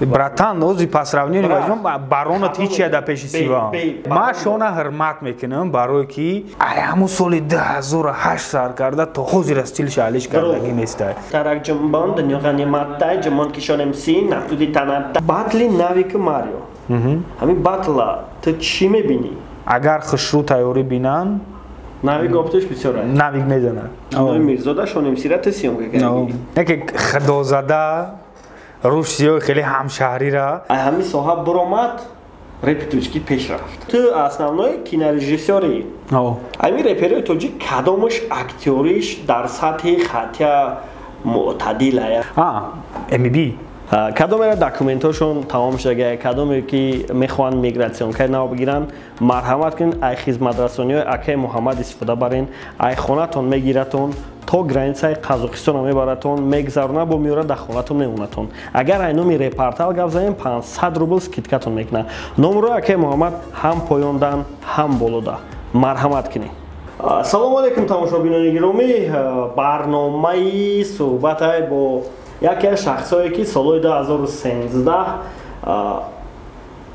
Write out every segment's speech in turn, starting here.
Братан, ози по сравнению возьмем баронат ҳеч яда пеши сива. Ма шона ҳурмат мекунам барое ки ҳамун соли 2008 сар карда то ҳозир стилш алиш кардагӣ нестай. Таракҷамбон дунё ғаниматтай ҷамон кишонем си нафтуди танатта. Батли навики Марио. Ҳамин батла ту чӣ мебинӣ? Агар хушрӯ тайёрӣ бинан навик гопташ бисёр аст. навик медонад. Нои Мирзода шонемсира ту сиёмка кардагӣ. Яке худозада руш сиёҳи хеле ҳамшаҳрира. Ҳамин соҳа буромад репетучки пеш рафт. Ту основной кинорежиссёрӣ. Ҳамин реперои тоҷик кадомаш актёриш дар сатҳи хатя мӯътадил ая? Эмиби. Кадомеро документошон тамом шуда, кадоме ки мехоҳанд мигратсионкаи нав бигиранд, марҳамат кунед, ай хизматрасониҳои Акаи Муҳаммад истифода барен, ай хонатон мегиратон, то границаи Қазоқистон мебаратон, мегзарона бо меёра дар хонатон мемонатон. Агар ай номи репортал гап занем 500 рубл скидкатон мекунад. Номерои Акаи Муҳаммад ҳам поёндан, ҳам болода. Марҳамат кунед. Салому алейкум тамошобинони гиромӣ. Барномаи суҳбатай бо яке аз шахсое ки солҳои 2013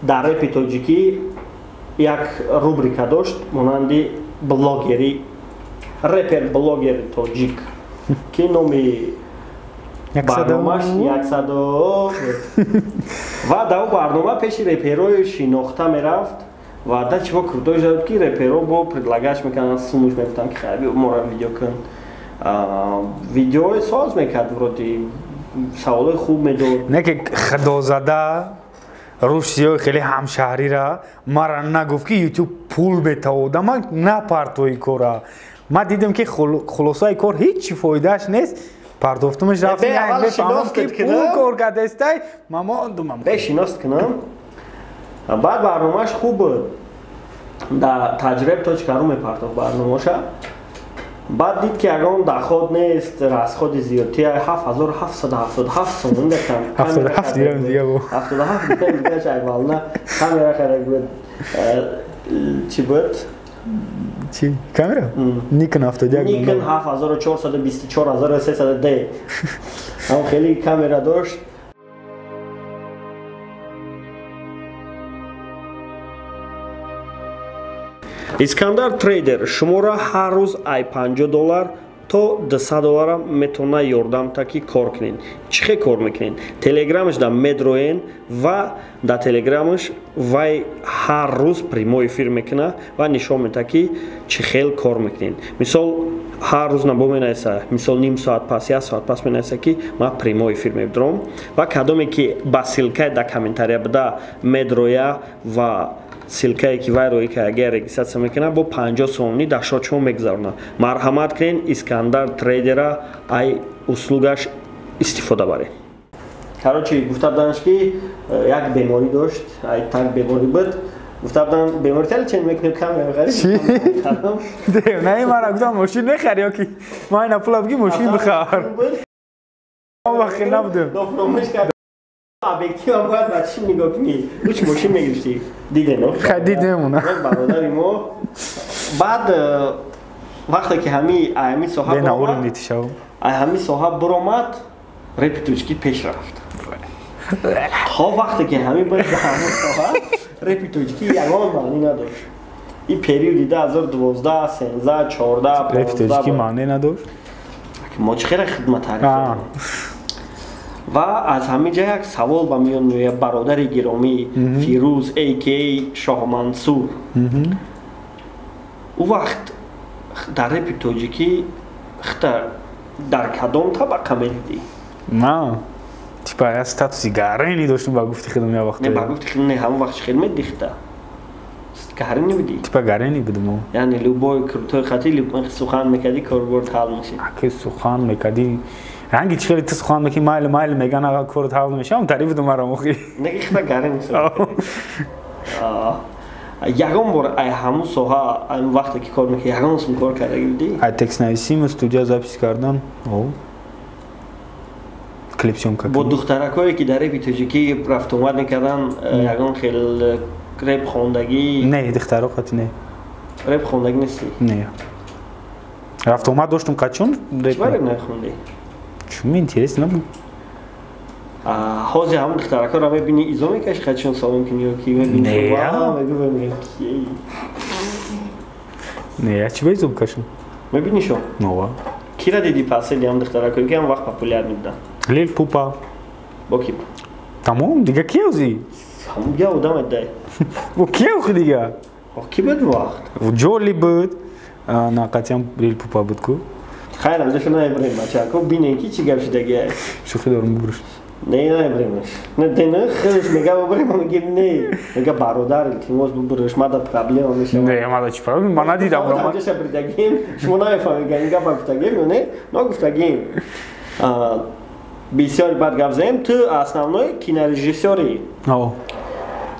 дар репи тоҷикӣ як рубрика дошт монанди блогери, репер блогери тоҷик ки номи барномаш 100 ва дар барнома пеши реперои шинохта мерафт ва да чиво крутое шуд ки реперо бо предлагач мекарданд, сумуш мегуфтанд ки хайби моро видео кун. Видеои соз мекард, вроди саволои хуб медод. Не ки худозада руш сиёҳи хеле ҳамшаҳрира мара нагуфт ки ютуб пул метавода. Ман напартои кора. Ман дидам ки хулосаи кор ҳеҷ фоидааш нест. Пардофтумаш рафтим мефаҳмам ки пул кор кардестай. Мамондумам. Бешиност кунам. Баъд барномаш хуб буд. Дар таҷриб.ру мепартофт барномаша. Баъд дид ки ягон даход нест, расходи зиёдтия 7777 сомон дاشتم. 77 дирам дига бо. 77 дирам дига чайвална. Камера харак буд. Чӣ буд? Чӣ? Камера? Nikon 71. Nikon 7424-1300D. Ҳам хеле камера дошт. Искандар трейдер шуморо ҳар рӯз ай $50 то $200 метавона ёрдамта ки кор кунед. Чӣ хел кор мекунед? Телеграмаш дар медроен ва дар телеграмаш вай ҳар рӯз прямой эфир мекуна ва нишон медиҳад ки чӣ хел кор мекунед. Мисол ҳар рӯз набо менависа, мисол ним соат пас, 1 соат пас менависа ки ман прямой эфир мебирам ва кадоме ки ба силкаи дар комментария буда медроя ва силкае ки вай роӣ ки агар регистратсия мекунад бо 50 сомонӣ дар шочмо мегзарона. Марҳамат кунед, Искандар трейдера ай услугаш истифода баред. Короче, гуфта буданш ки як беморӣ дошт, ай так беморӣ буд. Гуфта буданд беморитали чен мекунед камера мехарӣ? Дем, не мара гуфтам мошин мехари ё ки ман на пула бигӣ мошин бихар. Он вақт набудем. Дофномаш кард. Объективам бояд ба чӣ нигоҳ кунӣ? Дуч мошин мегирифтӣ? Дидем? Дидем. Бародари мо. Баъд вақте ки ҳамин соҳа буромад, репи тоҷикӣ пеш рафт. То вақте ки ҳамин буд ҳамин соҳа, репи тоҷикӣ ягон маънӣ надошт. Ин периоди 2012, 13, 14, 15. Репи тоҷикӣ маънӣ надошт? Мо чӣ хеле хидмат тариф. ва аз ҳамин ҷа як савол ба миён меояд, бародари гиромӣ Фирӯз aka Шоҳмансур. У вақт дар репи тоҷикӣ хта дар кадом табақа медидӣ? Ман типа я статуси гарени доштам ба гуфти худам я вақт. Не ба гуфти худам не, ҳамон вақт чӣ хел медидӣ хта? Гарени будӣ? Типа гарени будам. Яъне любой крутои хати сухан мекардӣ корборд ҳал мешид. Ки сухан мекардӣ ранги чӣ хеле ту сухан мекунӣ майл меган ага корот ҳал мешавам тарифу мара мохӣ. Неги хта гарени. Ягон бор ай ҳамун соҳа ҳамин вақте ки кор мекардӣ ягон сум кор кардагӣ будӣ? Ай текстнависиму студия запис кардан. Клип съёмка. Бо духтаракое ки дар репи тоҷикӣ рафту омад мекардан ягон хел реп хондагӣ? Не, духтаро қати не. Реп хондагӣ нести? Не. Рафту омад доштум қачон? Чӣ реп нахондӣ? Чуми интерес набуд. ҳозир ҳамон духтаракҳоро мебини изо мекаши хатишон солом кини ё ки мебини не чӣ ба изо бикашам мебини шо нова кира диди пасели ҳам духтаракҳое ки ҳам вақт популяр мебуданд лил пупа бо ки тамом дига ки озӣ ҳамон га одаме дай бо ки охи дига ки буд вақт ҷоли буд на қатиам лил пупа буд ку хайр амдашо наебрем бачако бинен ки чӣ гап шудагия шӯхӣ дорум бибурш не наебремаш не хелш мега бибурем мегим не мега бародар илтимос бибурш мада проблема мешава не мада чӣ проблема ман надидам амдашо бридагим шумо нафаҳмига ин гапа гуфтагим ё не нагуфтагим бисёри бад гап заем ту основной кинорежиссёрӣ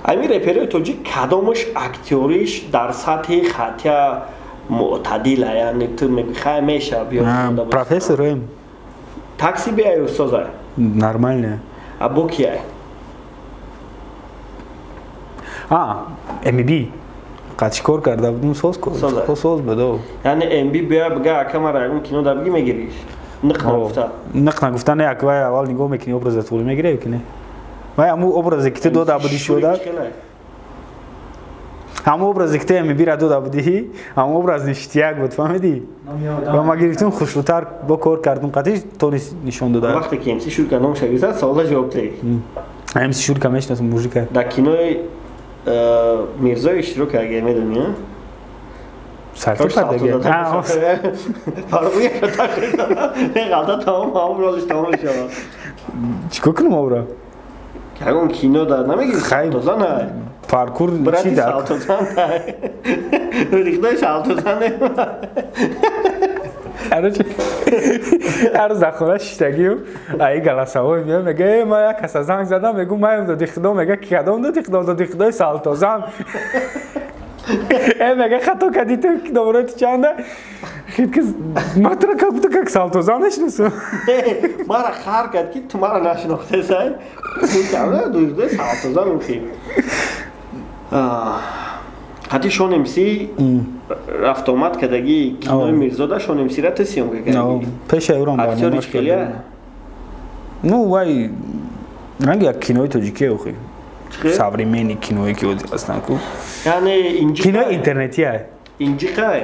ами реперои тоҷик кадомаш актёриш дар сатҳи хатя мӯътадила яъне ту мегӯи хай меша биё профессорем такси биай устозай нормально або кияй мб қад чӣ кор карда будим соз буд яъне мб биё бига акамара ягон кино дар биги мегириш нақ нагуфта не як вай аввал нигоҳ мекунӣ образа тӯли мегирев ки не вай ҳамун образе ки ту дода будӣ шуда ҳамун образе ки ту мбира дода будӣ ҳамун образ ништияк буд фаҳмидӣ ва ма гирифтим хушрӯтар бо кор кардум қатӣ тонис нишон дода вақте ки мс шурка номша гирифта савола ҷавоб деҳӣ мс шурка мешинасм мужика дар кинои мирзои иштирок карда медонӣ чикор кунам обра ягон кино дар намегирӣ тоза паркур чӣ дар рихтаи шалтозане ҳар за хона шиштагию аи галасавой меа мега ма як каса занг задам мегӯ маем доди худо мега кадом доди худо доди худои салтозан мега хато кади ту номероти чанда матра как будто как салтозан нешинасу мара хар кард ки ту мара нашинохтесай доди худои салтозан ухи ҳати шонемси рафтомад кадаги кинои мирзода шонемсира ту сиёмка кадаги пешаи урам актёриш хелия ну вай ранги як кинои тоҷикие охи современни киное ки ози ҳастанд ку яъне инҷи кинои интернетия инҷиқай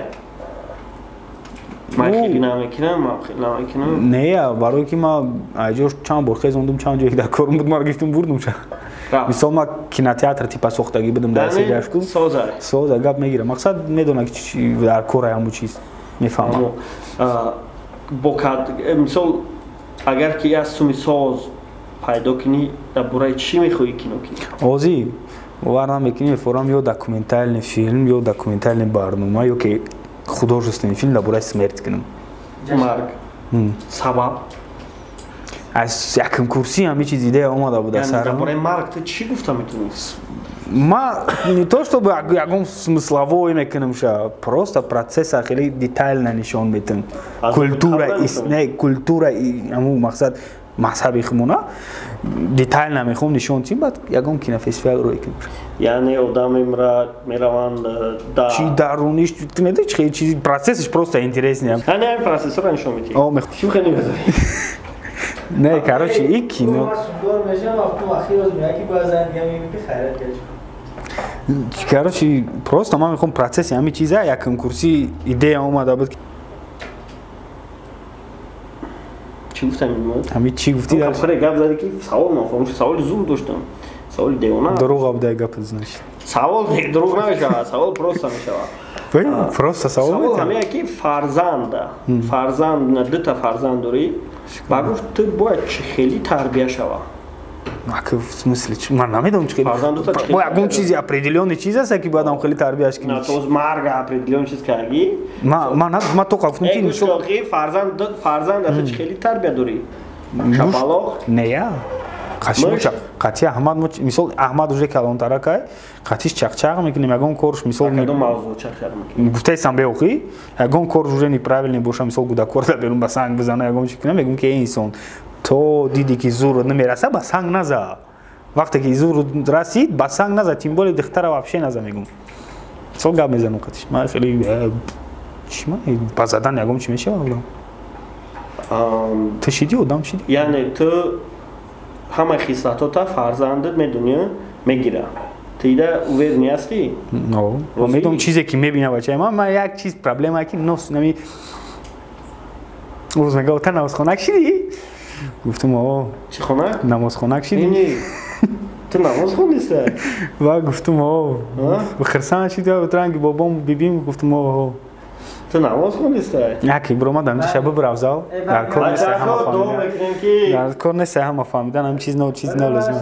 ман хеле намекунам не барое ки ма аҷош чанд бор хезондум чанд ҷое дар корум буд мара гирифтум бурдум ша мисол ма кинотеатр типа сохтагӣ будам дар сериашку соза гап мегирам мақсад медона ки дар кора ҳамун чиз мефаҳмам мисол агар ки аз суми соз пайдо кунӣ дар бораи чӣ мехоҳӣ кино кунӣ озӣ бовар намекунӣ мефорам ё документальный фильм ё документальный барнома ё ки художественный фильм дар бораи смерть кунам марг сабаб аз якм курсӣ ҳамин чиз идея омада буда сарам дар бораи марг ту чӣ гуфта метавонӣ ма не то чтобы ягон смысловое мекунам ша просто процесса хеле детально нишон метавонам культура ҳамун мақсад мазҳаби хумона детально мехоҳам нишон тим баъд ягон кинофестивал рӯй кунам яъне одаме мераванд чи даруниш ту медонӣ чӣ чизи процессиш просто интереснее яъне ҳамин процессора нишон метавонӣ шӯхе намезанӣ не короче и кино короче просто ман мехоҳам процесси ҳамин чиза якм курсӣ идея омада буд чӣ гуфтам ҳамин чӣ гуфтӣ гап зади ки савол нафаҳм саволи зур доштам саволи девона дурӯғ абуда гапа значит савол дурӯғ намешавад савол просто мешавад просто савол ҳамея ки фарзанд дута фарзанд дорӣ ба гуфт ту бояд чӣ хеле тарбия шава в смысле ман намедонам чӣ ягон чизи определённый чиз аст ки бояд ам хеле тарбияш кунӣ то марга определённый чиз кардӣ ман то гуфтам ки фарзанд аса чӣ хеле тарбия дорӣ шабалоғ нея қатӣ аҳмад мисол аҳмад уже калонтаракай қатиш чақчақ мекунем ягон корш мисол гуфтаисам беохӣ ягон кор уже неправильный боша мисол гудакорда берун ба санг бизана ягон чи кунам мегӯм ки инсон то диди ки зур намераса ба санг наза вақте ки зур расид ба санг наза тим более духтара вообще наза мегӯм мисол гап мезанам қатиш ман хеле чима ба задан ягон чи мешава ту шиди одам шиди яъне ту ҳамаи хислатота фарзандат медуни мегира тида увер неасти медум чизе ки мебина бачаи ман як чиз проблемае ки нос нами рӯз мегав та намозхонак шидӣ гуфтам чӣ хонак намозхонак шидӣ ту намоз хонистай ва гуфтам хирсанд шида утранги бобом бибим гуфтам ту намоз хонистай яке биромадам ҷа шаба бирав зал дар кор нестай ҳама фаҳмидан ҳам чиз нав чиз нав лазим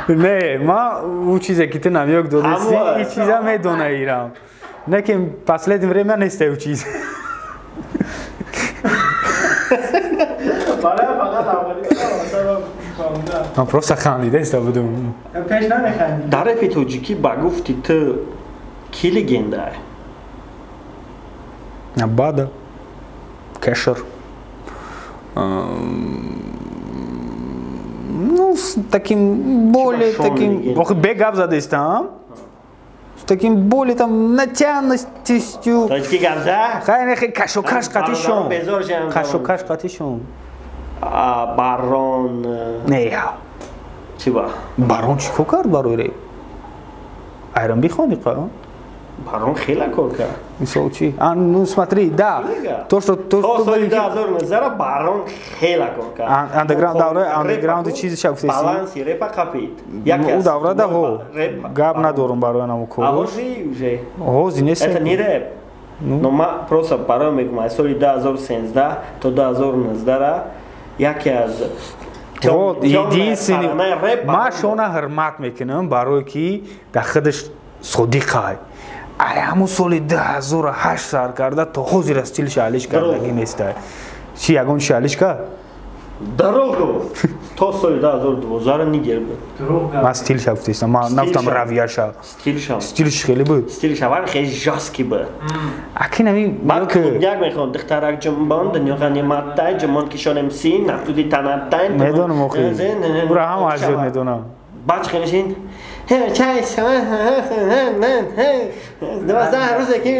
не ман ӯ чизе ки ту намёк додасӣ и чиза медонаирам не ки последнее время нестай ӯ чиз ман просто хандида истодам дар репи тоҷикӣ ба гуфти ту ки легенда бада кешер ну с таким более таким бе гап задаистам с таким более там натянутостью хай кашокаш қатишон кашокаш қатишон барон нея чӣ ба барон чӣ кор кард барои реп айрон бихони қа барон хела кор кард мисол чи ну смотри да то что соли 2019 барон хела кор кард андеграунд давраи андеграунд чизи шафтеси баланси репа қапид у давра да ҳо гап надорум барои намо кор ҳози уже ҳози нест это не реп но ма просто барои мегум соли 2013 то 2019 ра яке аз единственный ман шона ҳурмат мекунам барое ки дар худаш содиқай ай ҳамун соли 2008 сар карда то ҳозира стил шалиш кардагӣ нестай чи ягон шалиш кард дароғ гуфт то соли 2012 нигер буд ман стил шафтистам ман нафтам равияша стилш хеле буд стилша вар хеле жёсткий буд аки нами як мехон духтарак ҷумбон дунёға нематтай ҷумон кишонем си нафтуди танаттай медонам охи бура ҳама аҷод медонам бач хелишин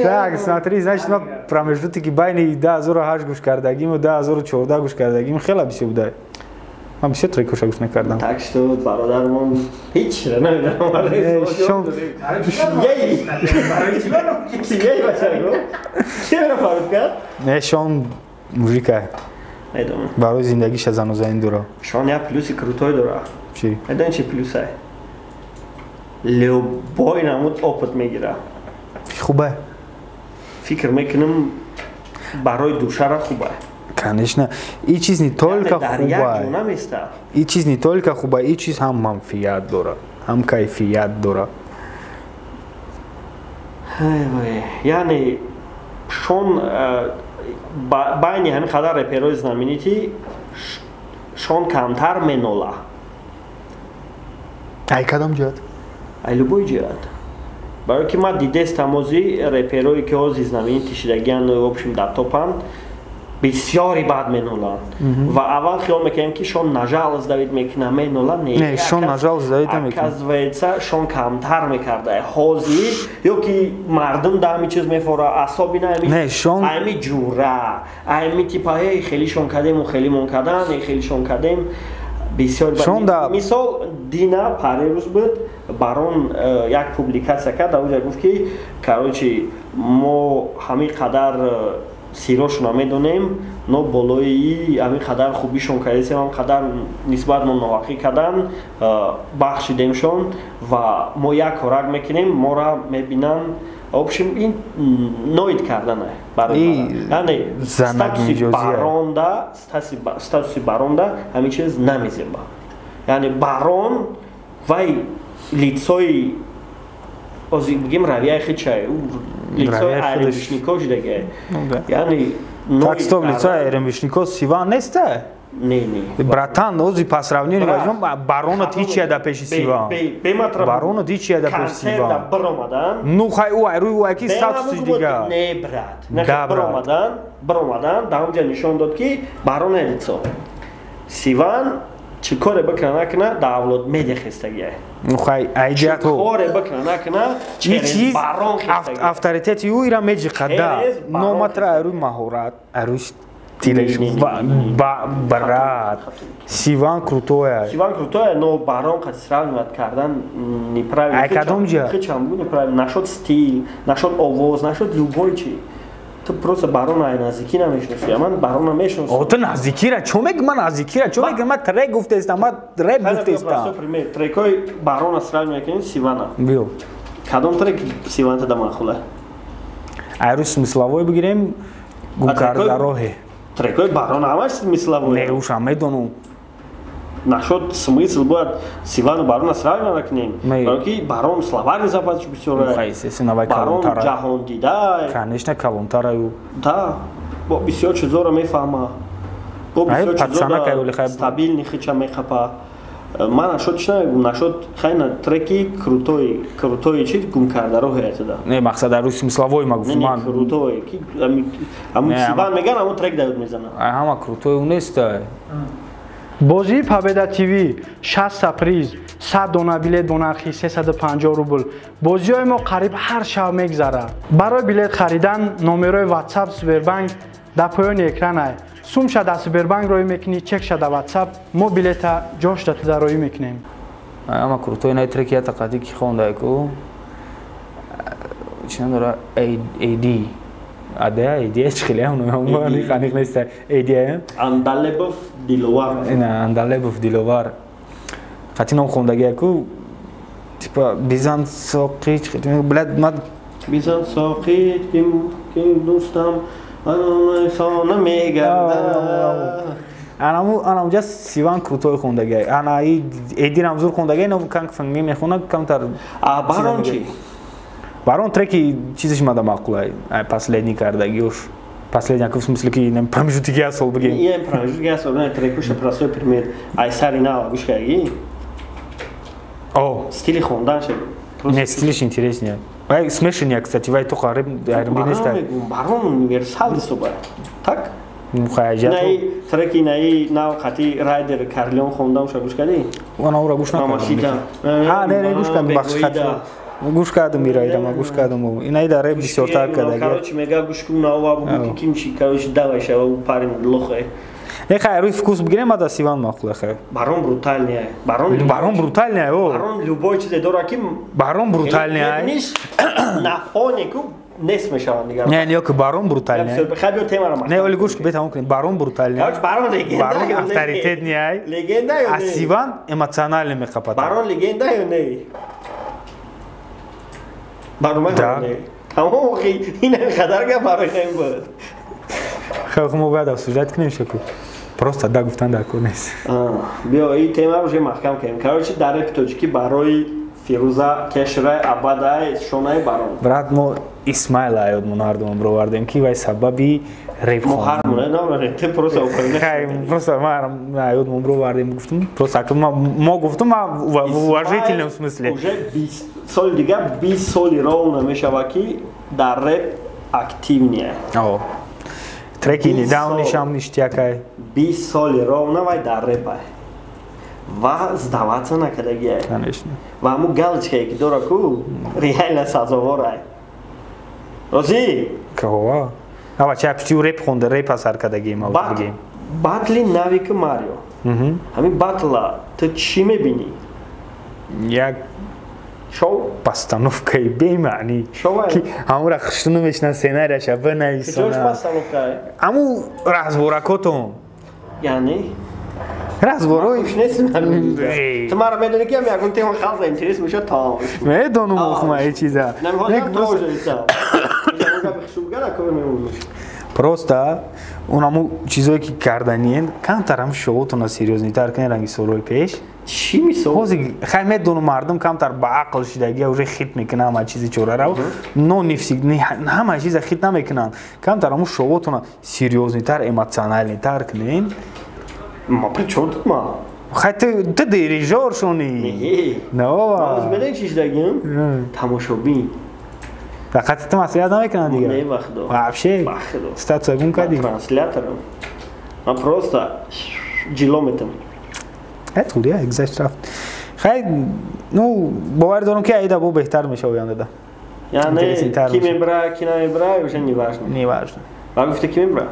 так смотри значит ма промежутки ки байни 2008 гӯш кардагиму 2014 гӯш кардагим хеле бисёр буда ман бисёр трекоша гӯш накардам так что бародармон ҳеч не шон мужика барои зиндагиша занозанин дора шон як плюси крутой дора чи медони чи плюсай любой намуд опыт мегира хубай фикр мекунам барои душара хубай конечно и чиз не только хубай и чиз не только хубай и чиз ҳам манфият дора ҳам кайфият дора яъне шон байни ҳамин қадар реперои знаменитӣ шон камтар менола ай кадом ҷоҳат ай любой ҷоҳат барое ки ман дидестам ози реперои ки ози знаменитӣ шидагиан общем дар топанд бисёри бад меноланд ва аввал хиёл мекардем ки шон нажал аз давид мекуна менола не шон нажал аз давид намекуна оказывается шон камтар мекарда ҳозир ё ки мардум да ҳамин чиз мефора асоби не шон ами ҷура ами типа хеле шон кардему хеле мон кардан хеле шон кардем бисёр мисол дина парирӯз буд барон як публикация кард дар оҷа гуфт ки короче мо ҳамин қадар сирошона медонем но болои ҳамин қадар хубишон кардем ҳамин қадар нисбат мо новақӣ кардан бахшидемшон ва мо як корак мекунем мора мебинан в общем ин ноид карданае барои статуси баронда ҳамин чиз намезеба яъне барон вай лицои ози бигем равияи хичае лицои айремишников шидагае яъне так стоп лицои айремишников сиван несте не братан ози пас равнини вазм баронат ҳичия да пеши сиван баронат ҳичия да пеши сиван ну хай у ай рӯи у ки статуси дига не брат биромадан да ҳамҷа нишон дод ки барона лицо сиван چی کاری بکنه نکنه داولود میده خستگیه خای ایدیا تو کاری بکنه نکنه چیز بارون خستگیه авторитети ӯ ира меҷиқада номатра аруи маҳорат аруи тилеш брат Сиван крутое Сиван крутое но барон как сравнивать кардан неправильно хичам бу неправильно нашот стиль нашот овоз нашот любой чи то просто барона ай наздики намешнуси ман барона мешнусам о то наздикира чо мег ман наздикира чо мег ман трек гуфтестам ман рэп гуфтестам пример трекой барона сравнивать кин Сивана биё кадом трек Сиванта да махула айру смысловой бигирем гукардароҳе трекой барона ҳамаш смысловой не уж медонум нашот смысл будет Сивану барона сравнивать накунем балки барон словарный запас бисёр барон ҷаҳон дида конечно калонтараю да бо бисёр чизора мефаҳма бо бисёр чизора стабилни хича мехапа ман нашот шунавегум нашот хайна треки крутой чи гумкардароҳе атада не мақсад аруи смысловой ма гуфтам ман крутой ки ам Сиван меган ам трек дауд мезана ҳама крутой у нест бозии Победа ТВ 60 приз 100 дона билет бо нархи 350 рубл бозиҳои мо қариб ҳар шаб мегзарад барои билет харидан номерои WhatsApp Сбербанк дар поёни экранай сумша дар Сбербанк роӣ мекунӣ чекша дар WhatsApp мо билета ҷошта туда роӣ мекунем ама крутой най треки ята қади ки хондаку чӣ надора AD Адя, идея чхиле, но не ханих не ста. Идея. Андалебов Диловар. Не, Андалебов Диловар. Хати нам хондаги аку типа Бизанцоқи, блад мад Бизанцоқи ким достам ана мегарда. Анам ҷас Сиван крутой хондаги. Ана Эди Рамзур хондаги, но канк фанги мехона камтар. А барон чи? Барон треки чизиш мада мақулай. Последний кардаги уж. Последний, в смысле, ки nem промежуток я сол бгем. Я промежуток я сол, не трекуша простой пример. Айсарина, вишкаги. О, стили хондан ше. Не, стилиш интереснее. Ай, смешнее, кстати, вай то хариб, арбин ста. Барон универсальный соба. Так? Ну, хаja. Най треки най нав хати райдер Карлион хондам ше вишкаги. Она ура гуш накарда. Не, гуш кад бахш хат. گوش کردم میرایدم گوش کردم اینایی داره بسیارتر کرده короче мега гуш кум нава бу кимчи короче даваша у парин лохе не хай руй вкус бгирем ада Сиван мақуле хай барон брутальный барон брутальный о барон любой чиз дора ким барон брутальный ниш на фоне ку не смешаван дига не не ок барон брутальный хабио тема ма не оли гуш бет ҳам кунем барон брутальный короче барон легенда барон авторитет не ай легенда ё не а Сиван эмоциональный мехапата барон легенда ё не барон не тамом хи ин хадарга барон не буд خب ما بعد سوجت کنیم شکو просто да гуфтан да конес биё ин тема уже маҳкам кардем короче дар тоҷики барои Фирӯза Кешра Абадай шонай барон брат мо Исмаил аёдмон ҳардумон бировардем ки вай сабаби реп мо ҳардумон намране те просто опрне хай просто ма аёдмон бировардем гуфтум просто мо гуфтум в уважительном смысле уже 20 соли дига 20 соли ровно мешава ки дар реп активния треки недавнишам ништякай 20 соли ровно вай дар репай ва сдаваться накадагия конечно ва ҳамун галочкае ки дора ку реально сазоворай розӣ кава ава чапчи реп хонда реп асар кадагия ма бигем батли навик марио ҳамин батла ту чӣ мебинӣ як шоу постановкаи бемаънӣ ки ҳамура хиштуну мешинад сценарияша бинависона ҳамун разворакотон яъне разворои ту маро медонӣ ки ҳам ягон тема халза интерес мешад то медонум охма е чиза просто онаму чизое ки карданиен камтар ҳам шоотона серёзнитар кунен ранги солҳои пеш чӣ мисол ҳозир хай медонум мардум камтар ба ақл шидагия уже хит мекунад ҳама чизи чорарав но нифси ҳама чиза хит намекунанд камтар ҳамун шоотона серёзнитар эмоциональнитар кунен ма причём тут ма хай ту дирижёр шуни но медонӣ чӣ шидагим тамошобин фақат ту маслиҳат намекунанд дига не вахдо вообще статсагун кади трансляторам ман просто ҷило метам طوری گذشت رفت. خیلی نو باور دارم که ایده با بهتر میشه آینده ده. یعنی کی میبره کی نمیبره میشه نیورش. و گفته کی میبره؟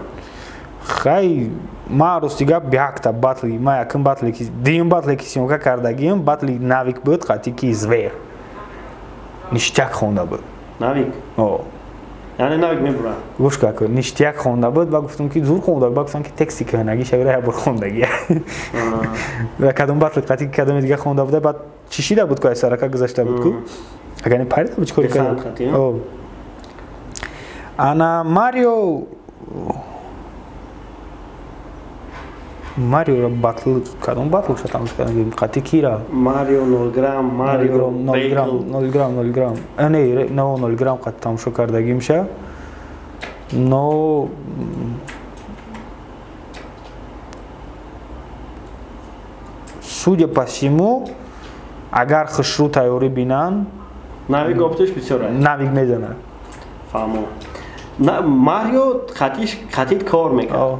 خیلی ما رستیگا بیاکتا باتلی ما یکم باتلی کی دیم باتلی کی سیمکا کردگیم باتلی ناویک بود خاطی کی زویر. نیشتیک خونده بود. ناویک؟ او. یعنی ناویک میبره؟ گوش که نیشتیک خونده بود و گفتم که زور خونده بود گفتم که تکسی که نگی شبیه هر خوندگی. و کدوم باتلی خاطی کدوم دیگه خونده بود بعد چیشیده بود که سرکا گذاشته بود کو. اگر این پریده بود چیکار کرد؟ او. انا ماریو را باتل کدوم باتل شد تماش کردیم قطعی کی را ماریو 0 گرم ماریو 0 گرم نه 0 گرم قطع تماشا کردگیم شه نو судя по всему اگر خشرو تیاری بینن ناویک گفتش بسیار ناویک میزنه فهمو ماریو خطیت کار میکنه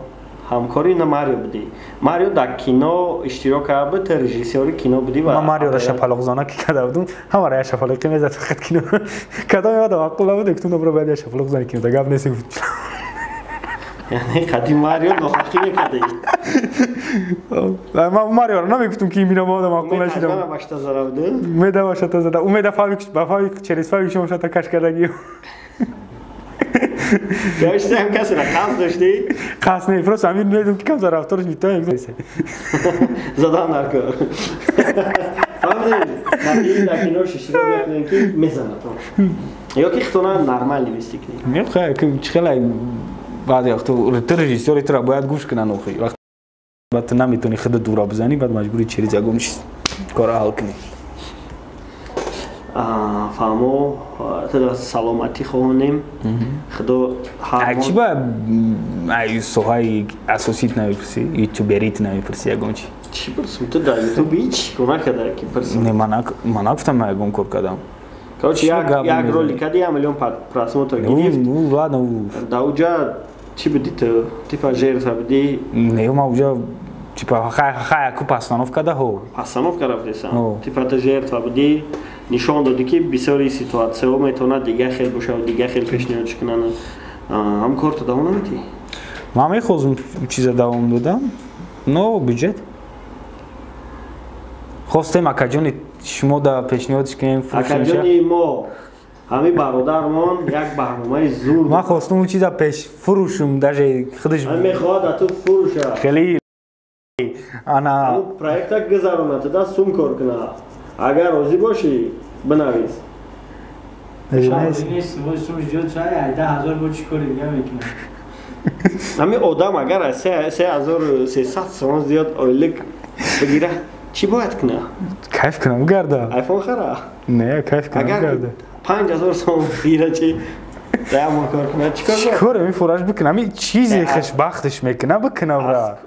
همکاری نه ماریو بودی ماریو در کینو اشتراک کرد رژیسور کینو بودی و ماریو را شفالقزانه که کرده بودم همه را شفالقی میزد فقط کینو کدام یاد معقول بود که تو نبرو بعد شفالقزانه کینو دگاب نیست گفت یعنی قدیم ماریو نخواهی میکرده ما ماریو را نمیگفتم که میرم معقول نشیدم من باشتا زده بوده میده باشتا زده امید فاویک چریز فاویک شما شده کش کردگی داشتی هم کسی را قصد داشتی؟ قصد نه فرست همین نیدم که کم زر رفتارش میتونه زدان نرکو فهمدین؟ نبیدی در کنار ششی رو میکنین که میزنه یا که اختونا نرمال نویستی کنی نه خیلی که خیلی بعضی وقتا رژیسوری تو را باید گوش کنن آخی وقت نمیتونی خود دورا بزنی بعد مجبوری چریز اگه میشی کارا حل کنی فهمو تا سلامتی خواهیم خدا هرمان چی باید سوهای اساسیت نمیپرسی؟ یوتیوبریت نمیپرسی اگه چی پرسیم؟ تو در یوتیوب هیچ کمک کرده که پرسیم؟ نه من نگفتم من اگه کار کردم که یک رولی کردی 1 میلیون پرسمو تو گرفت در اوجا چی بودی تو؟ تیپا جیرت بودی؟ نه ما اوجا تیپا خیلی کو پاسانوف کرده ها پاسانوف کرده بودیسان تیپا تا جیرت بودی نشان دادی که بسیاری سیتواسیون میتونه دیگه خیلی باشه و دیگه خیلی پیشنهادش کنن هم کار تو دوام نمیدی؟ ما میخواستم چیز دوام دادم نو بجت خواستم اکاجونی شما دا پیشنهادش کنیم اکاجونی ما همه برادرمان یک برنامه زور ما خواستم اون چیزا پیش فروشم در خودش میخواد تو فروشه خیلی انا اون پروژه گذرونه تو دست سوم کار کنه اگر راضی باشی بنویس نیست سوم زیاد شاید 10000 بود چیکار دیگه میکنه همین آدم اگر 3300 تومان زیاد اویلک بگیره چی باید کنه کیف کنم گرده آیفون خره نه کیف کنم گرده 5000 تومان بگیره چی دایم کار کنه چیکار می فروش بکنم این چیزی خوشبختش میکنه بکنه برا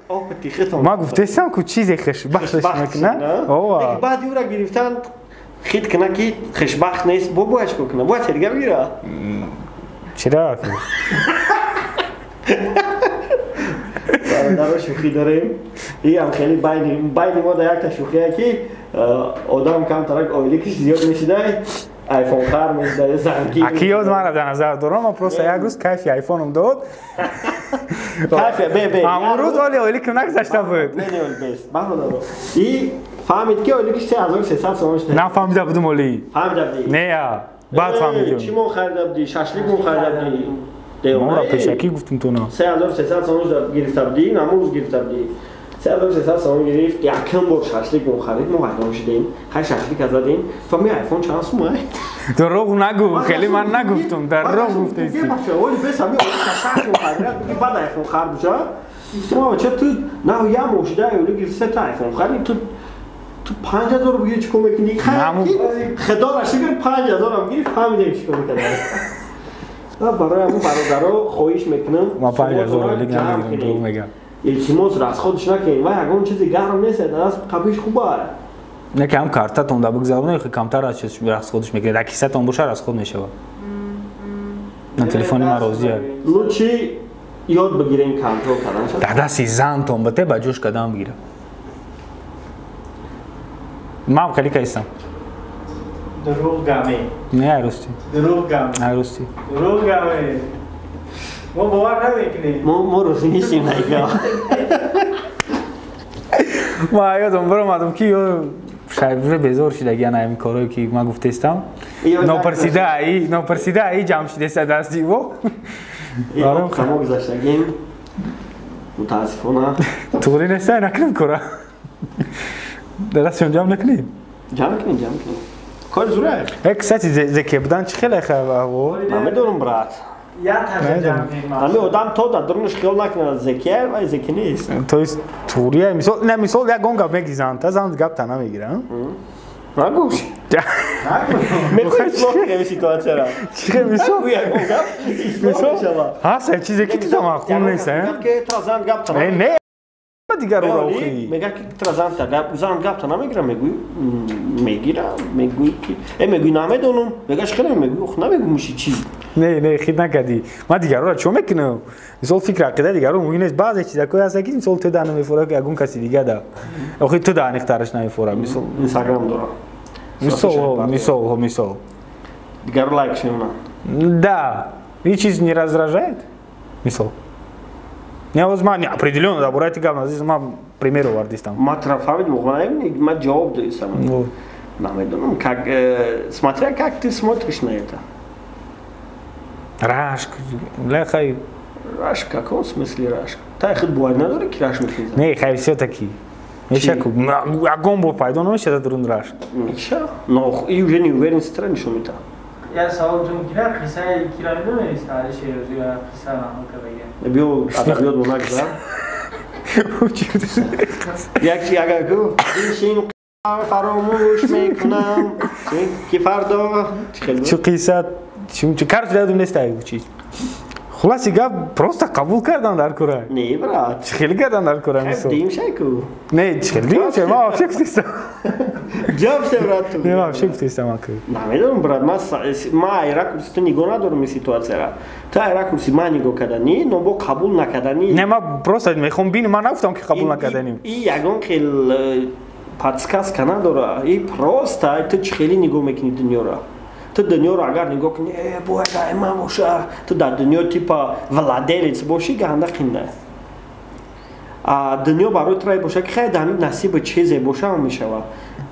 ما گفتم که چیزی خوشبختش میکنه اوه بعد یورا گرفتن خیت کنه که خوشبخت نیست باید چیکار کنه باید دیگه بگیره چرا برادر شوخی داریم این هم خیلی بین ما در یک تا شوخیه که آدم کم ترک اویلیکش زیاد میشیده آیفون خر میشیده زنگی اکی یاد من را در نظر دارم ما پروسه یک روز کیفی آیفونم داد کیفی همون روز ولی اویلیکم نگذاشته بود نه بیست این فهمید که اویلیکش 3300 تومان شده نه فهمیده بودم ولی فهمیده بودی؟ نه بعد فهمیدم چی مون خریده بودی؟ ششلیک مون خریده بودی؟ ما را پیشکی گفتم تو نه 3300 تومان گرفته بودی همون روز گرفته بودی 3300 تومان گرفت یکم بار ششلیک مون خرید ما قدام شدیم خیلی ششلیک از دادیم فهمی آیفون چند سومه؟ دروغ نگو خیلی من نگفتم دروغ گفته ایستی ولی بس همی ششلیک مون خرید بگی بعد آیفون خرید بشه ما چه تو نه یه موشده اولی گرفت 3 تا آیفون خرید تو 5000 بگیری چیکار میکنی؟ خدا رشته گرفت 5000 هم گیری فهمیدیم چیکار میکنه برای همون برادرها خواهش میکنم ما 5000 ولی نمیگیرم تو میگم التماس را از خودش نکنین و اگه چیزی گرم نیست دست قبیش خوبه نه که هم کارتاتون دا بگذارونه که کمتر از چیز از خودش میگیره در کیسه‌تون باشه از خود میشه من تلفنی من راضیه لوچی یاد بگیرین کنترل کردن در دستی زن تون بته با جوش قدم بگیره من خیلی کایستم دروغ گمه نه راستی دروغ گمه نه راستی دروغ گمه ما باور نمیکنیم ما روزی نیستیم نگاه ما یادم برام که شاید بزار شدگی انا همین کارهایی که من گفته استم ناپرسیده ای جمع شده سه دستی و کما گذاشتگیم متاسفانه توری نسته نکنیم کارا درست جمع نکنیم جمع کنیم کار زوره یک ساعتی زکی بدن چه خیلی خوبه و نمیدونم برات یا تازه جمع کنیم همه آدم تو در درونش خیال نکنه زکیه و زکی نیست توی توریه مثال یک گونگا میگیزن تا زند گپ تا نمیگیره نگوش میخوای اصلاح کنیم سیتواتیه را چیه مثال مثال هست چیزی که تو معقول نیست که تا زند گپ تا نه دیگر رو روخی میگه که تا زند گپ تا نمیگیره میگیره میگوی که میگوی نمیدونم میگه خیلی میگوی خب نمیگو میشی چی نه خیلی نکردی من دیگر رو چون میکنم مثال فکر عقیده دیگر رو مهم نیست بعضی چیزا که هست که مثال تو دانه میفوره که اگون کسی دیگه دا آخه تو دانه اختارش نمیفوره مثال اینستاگرام داره مثال دیگر رو لایک شنونه да и чиз не раздражает مثال невозможно определенно да бурайте говно здесь мы пример вардистам ما трафавид муғанаем ما جواب дадистам намедонам как смотря как ты смотришь на это рашк лехай рашк в каком смысле рашк та хит бывает надо ки рашк мехиза не хай всё-таки ешаку огонь бо пайдо намешад дурун рашк меша но и уже не уверен стране что мета یا سوال جون گیره قصه کیرا نمیست تاریخ روزی یا قصه نامو که بگه بیو ادبیات موناک زد یکی اگر گو این فراموش میکنم که فردا چه قصه چه کارش دادم نیست ایو چی خلاص گپ просто قبول کردن در کره نه برات خیلی کردن در کره مثلا دیم شکو نه خیلی چه ما افشک نیستم جواب شه برات نه ما افشک نیستم که نمیدونم برات ما ایراکورس تو نگاه ندارم این سیتواتسیا را تا ایراکورس ما نگاه کردنی نو با قبول نکردنی نه ما просто میخوام ببینم من نگفتم که قبول نکردنیم این یگان خیلی پادکست کانال داره این просто تو خیلی نگاه میکنی دنیا را تو دنیا رو اگر نگاه کنی باید ایمان باشه تو در دنیا تیپا ولادلیت باشی گنده خینده دنیا برای ترای باشه که خیلی همین نصیب چیزی باشه هم میشه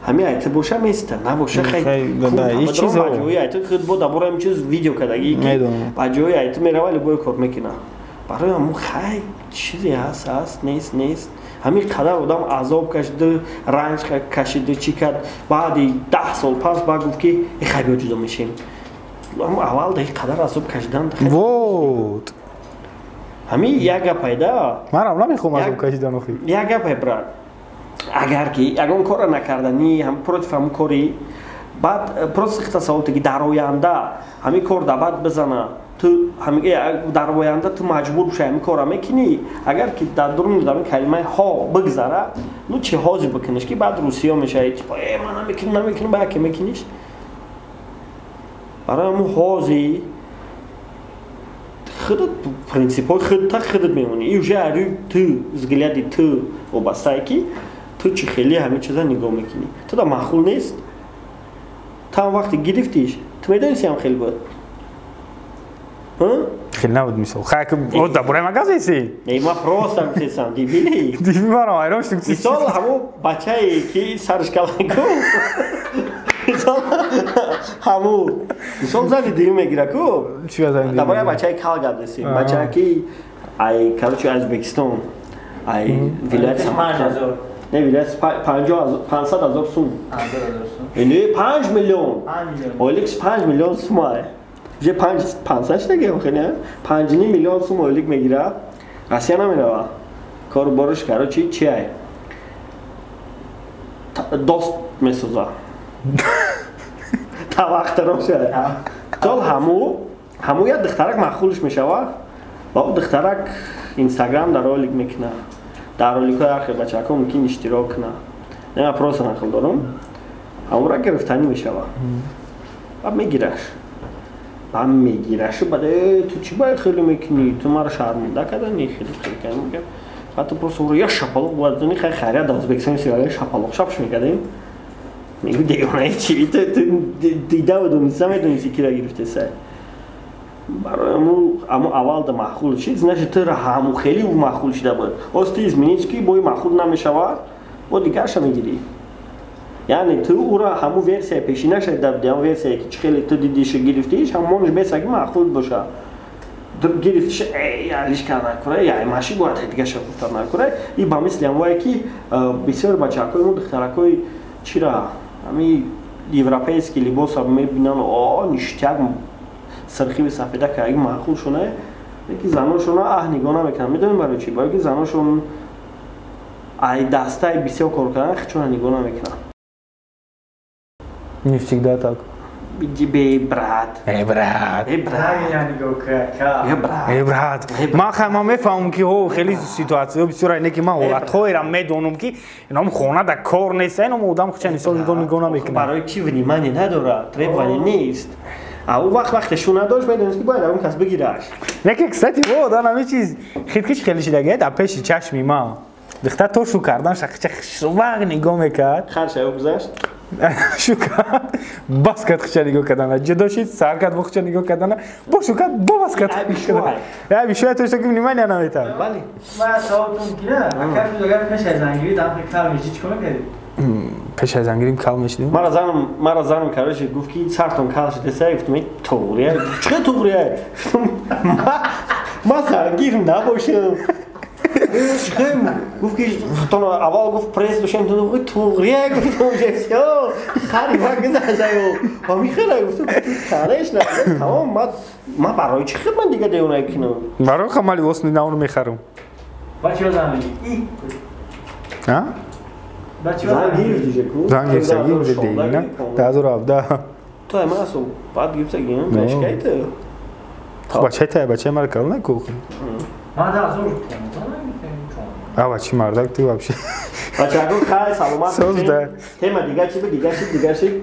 همین ایت باشه میسته نباشه خیلی این چیز رو باجوی ایت خود بود برای این چیز ویدیو کردگی باجوی ایت میره ولی باید کار میکنه برای همون خیلی چیزی هست نیست همین قدر آدم عذاب کشیده رنج کشیده چی کرد بعدی 10 سال پس بعد گفت که خیلی جدا میشیم اول ده قدر عذاب کشیدن وود همین یک پیدا من نمیخوام عذاب کشیدن اخی یک گپ برات اگر که اگه کار نکردنی هم پروت فهم کاری بعد پروت اختصاصاتی که در آینده همین کار بعد بزنه تو همین در آینده تو مجبور بشی همین کارا میکنی اگر که در درون دارم کلمه ها بگذره نو چه هازی بکنش که بعد روسیا میشه تیپا من نمیکنم با که میکنیش برای همون هازی خودت پرینسیپای خودت میمونی ایوجه تو زگلیدی تو و بستایی که تو چی خیلی همه چیزا نگاه میکنی تو دا معقول نیست تا وقتی گرفتیش تو میدونی هم خیلی بود خیلی نبود مثال خیلی او دا برای مگه زیسی نه ما پروستم فیسم دیبیلی من آیرام شدیم مثال همون بچه‌ای که سرش کلنگو همون مثال زنی دیگه میگیره کو چی از این دا برای بچه‌ای کال گردسی بچه‌ای که ای کالچو ازبکستان ای ولایت سماجر نه ولایت 500,000 سوم یعنی 5 میلیون اولیکس 5 میلیون سومه جه 500 دیگه خیلی 5 میلیون سوم اولیک میگیره قصیه نمیره کار بارش کرده چی ای دوست میسازه تا وقت رو شده سال همو یا دخترک مخولش میشه بابا دخترک اینستاگرام در اولیک میکنه در اولیک های آخر بچه ها ممکن اشتراک کنه نه من پروس نخل دارم همو را گرفتنی میشه بعد میگیرش بعد تو چی باید خیلی میکنی تو مرا شرمنده کردنی خیلی کنی میگه بعد تو پروس رو یا شپالق بودنی خیلی خرید ازبکستان سیاره شپالق شپش میکردیم میگه دیگه چی تو دیده و دونیسته میدونیستی کی را گرفته سر برای امو اول ده معقول چیز نشه تو را همو خیلی او معقول شده بود استیز مینیچ که بای معقول نمیشود و دیگرش میگیری یعنی تو او را همو ورسیه پیشینه شد در ورسیه که خیلی تو دیدیش گرفتیش همونش بیسه که معقول باشه گرفتیش ایش کار نکنه یا ماشی باید دیگه شفتار نکنه این با مثل هموایی که بسیار بچه‌های ما دخترکای چی را همی یوروپیسکی لباس ها میبینن نیشتر سرخی و سفیده که اگه معقول شونه یکی زناشون ها نگاه نمیکنن میدونیم برای چی؟ برای که زناشون ای دسته بسیار کار کردن خیچون نگاه نمیکنن Нефтегда так. брат. Брат. یعنی брат. Ма мефаҳмам ки ҳо хеле ситуатсияҳо бисёр айне ки ман ҳолатҳоеро медонам ки инам хона да кор неста инам одам хуча инсон нигоҳ намекунад. Барои чи внимание надорад, требование нест. А у вақташо надошт медонст ки бояд он кас бигираш. Леки кстати вот она ми чиз хиткиш хеле шидагия да пеши чашми ман. Дихта то шу кардан шақча шувақ нигоҳ мекард. Харша гузашт. Шука баскат хча нигоҳ кардана ҷудо шид саркат бо хча нигоҳ кардана бо шука бо баскат я бишоя то что ки внимание наметад бали ма савтун кира акар догар пешай зангири дам кал меши чикор кардӣ пешай зангирим кал мешидим мара занам короче гуфт ки сартон кал шидеса гуфтам туғрия чиқа туғрия ма зангир набошам گفت که تو اول گفت پرس بشم تو گفت توغریه گفتم جسیا خری وقت گذاشته و میخوره گفتم خرش نه تمام ما برای چی خدمت دیگه دیونه کنم برای خمالی واسه ناونو میخرم بچه ها زنگی ها بچه ها زنگیر دیگه کو زنگیر سگیم دیگه نه 2017 تو هم اصلا بعد گفت سگیم نشکایته خب بچه مرا کار نکو ما دا زور بچه مردک تو вообще بچه اگه خیلی سلامت باشین تیمه دیگه چی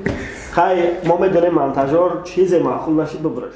خیلی ما میدونیم منتجار چیز معقول باشید ببرش